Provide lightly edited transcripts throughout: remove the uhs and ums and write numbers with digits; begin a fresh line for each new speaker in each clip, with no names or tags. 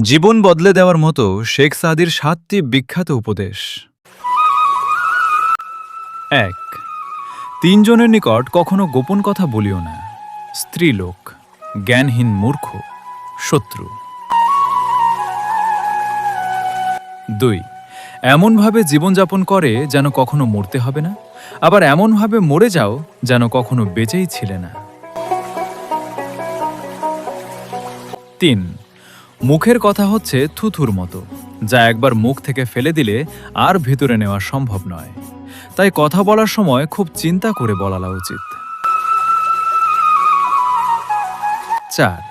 জীবন বদলে দেওয়ার মতো শেখ সাদির ৭টি বিখ্যাত উপদেশ। ১। ৩ জনের নিকট কখনো গোপন কথা বলিও না। স্ত্রীলোক, জ্ঞানহীন মূর্খ, শত্রু। ২। এমনভাবে জীবনযাপন করে যেন কখনো মরতে হবে না, আবার এমনভাবে মরে যাও যেন কখনো বেঁচেই ছিলে না। ৩। মুখের কথা হচ্ছে থুথুর মতো, যা একবার মুখ থেকে ফেলে দিলে আর ভেতরে নেওয়া সম্ভব নয়। তাই কথা বলার সময় খুব চিন্তা করে বলা উচিত। ৪।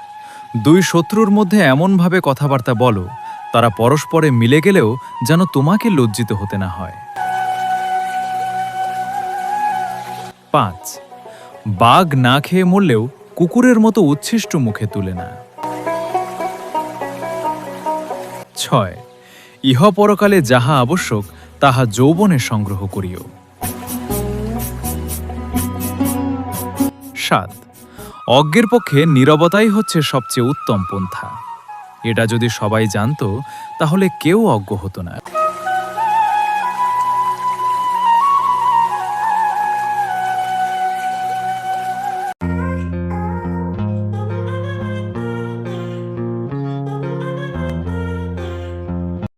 দুই শত্রুর মধ্যে এমনভাবে কথাবার্তা বলো তারা পরস্পরে মিলে গেলেও যেন তোমাকে লজ্জিত হতে না হয়। ৫। বাঘ না খেয়ে মরলেও কুকুরের মতো উচ্ছিষ্ট মুখে তুলে না। ৬। ইহ পরকালে যাহা আবশ্যক তাহা যৌবনে সংগ্রহ করিও। ৭। অজ্ঞের পক্ষে নীরবতাই হচ্ছে সবচেয়ে উত্তম পন্থা। এটা যদি সবাই জানতো তাহলে কেউ অজ্ঞ হতো না।